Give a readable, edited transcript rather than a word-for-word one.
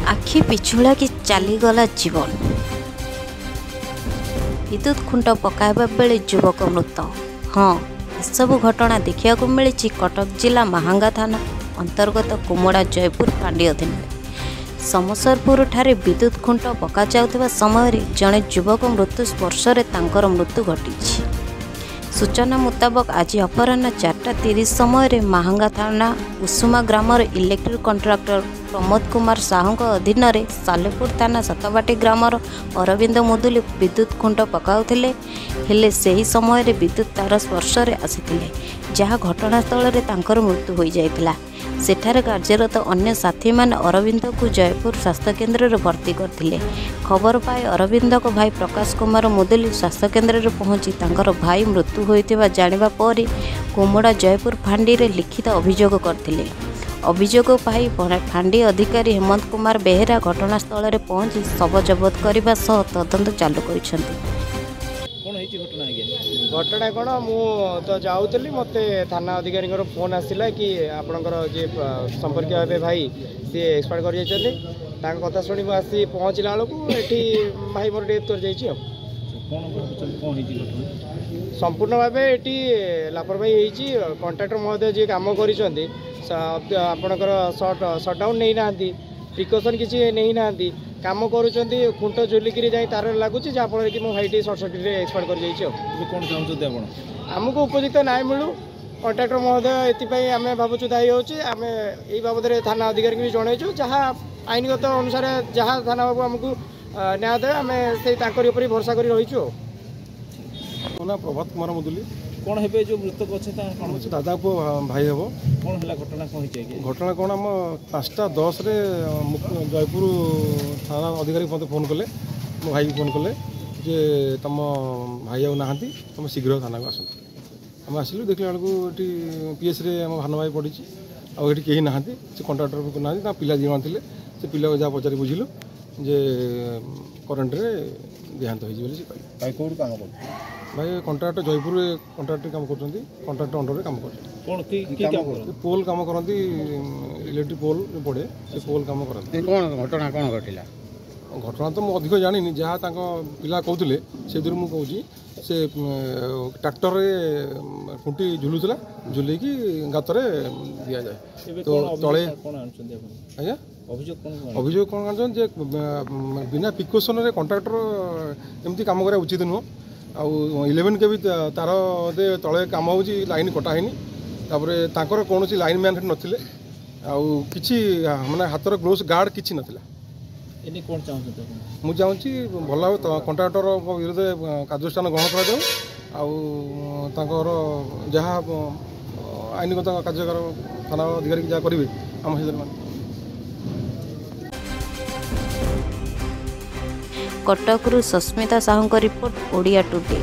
आखि पिछुड़ा कि चलीगला जीवन। विद्युत खुंट पकाइबा बेले युवक मृत। हाँ, एसबू घटना देखा मिली कटक जिला महांगा थाना अंतर्गत कुमड़ा जयपुर फांडी अधीन समसरपुर ठारे विद्युत खुंट पका जाउथिबा समय जड़े युवक मृत्यु स्पर्श मृत्यु घटी। सूचना मुताबक आज अपराह्न 4:30 समय महांगा थाना उषुमा ग्रामर इलेक्ट्रिक कंट्राक्टर प्रमोद कुमार साहू अधीन सालेपुर थाना सतबाटी ग्रामर अरविंद मुदुली विद्युत खुंट पकाउथिले हेले सही समय विद्युत तार स्पर्श आसीथिले जहाँ घटनास्थल तांकर मृत्यु हो जाइथिला। सेठारे कार्यरत अन्य साथी मान अरविंद को जयपुर स्वास्थ्य केन्द्र में भर्ती करथिले। खबर पाए अरविंद को भाई प्रकाश कुमार मुदुली स्वास्थ्य केन्द्र में पहुंची तांकर भाई मृत्यु होइतिबा जानिबा पर कुमुड़ा जयपुर फांडी रे लिखित अभियोग करथिले। अभियोग पाई फांडी अधिकारी हेमंत कुमार बेहेरा घटनास्थल में पहुंची शव जबत करने सह तदंत चालू करिसेंति। घटना कौन मु तो जाऊली मत थाना अधिकारी फोन आसला कि आपणकर जी संपर्क हे भाई सी एक्सपायर कर जाइए कथा शुणी आसी पहुँचला बेलू ये भाई मोर डेथ कर जाइए। संपूर्ण भाव ये लापरवाही होती कंट्राक्टर महोदय जी कम करपणकर सटडाउन नहीं ना प्रिकसन किसी नहीं ना काम करुँच खुंट झुलिक जाए तार लगुच जहाँफल कि मो भाई सर्ट सर्किट एक्सपायर कर जाइए। आमको उपयुक्त न्याय मिलू कंट्राक्टर महोदय ये आम भावुँ दायी होमें यही बाबद थाना अधिकारी भी जनईचु जहाँ आईनगत अनुसार जहाँ थाना बाबू आमको न्याय दे आम से भरोसा कर रहीचु। ना प्रभात कुमार मुदुली कौन है जो मृतक अच्छे दादा पुओ भाई हे कौन है घटना कौन घटना कौन आम 5:10 जयपुर थाना अधिकारी मत फोन कले मो भाई फोन कले जे तुम भाई आउ ना तुम शीघ्र थाना को आसत आम आसलु देखला बेलू ये पीएस आम भान भाई पड़ी आठ कहीं ना कंट्राक्टर ना पिला दी थे से पिला जहाँ पचारि बुझिलु जे करेन्ट देहांत हो भाई कौन काम कर भाई कंट्राक्टर जयपुर कंट्राक्टर काम करते कंट्राक्टर अंडर काम कर पोल काम करती इलेक्ट्रिक पोल पड़े से पोल काम करते। कौन घटना कौन घटला घटना तो मुझे अधिक जानी जहाँ पिला कहते से मुझे से ट्रैक्टर खुंटी झुलुला झुलैकी गातर दि जाए तो तले आज्ञा अभियोग कौन आन बिना प्रिकसन कंट्राक्टर एमती काम करा उचित नुह आउ 11 के भी तार दे तले काम हो लाइन कटाहनी तापर कौन लाइन मैन नथिले आउ किछि माने हाथर ग्लोव्स गार्ड किछि नथिला। एने कोन चाहू मु चाहूँगी भल कंट्राक्टर विरुद्ध कार्यानुष्ठान ग्रहण कर जहाँ आईनगत कार्यकर थाना अधिकारी जहाँ करेंगे आम सहित कटकरू सस्मिता साहू रिपोर्ट ओडिया टुडे।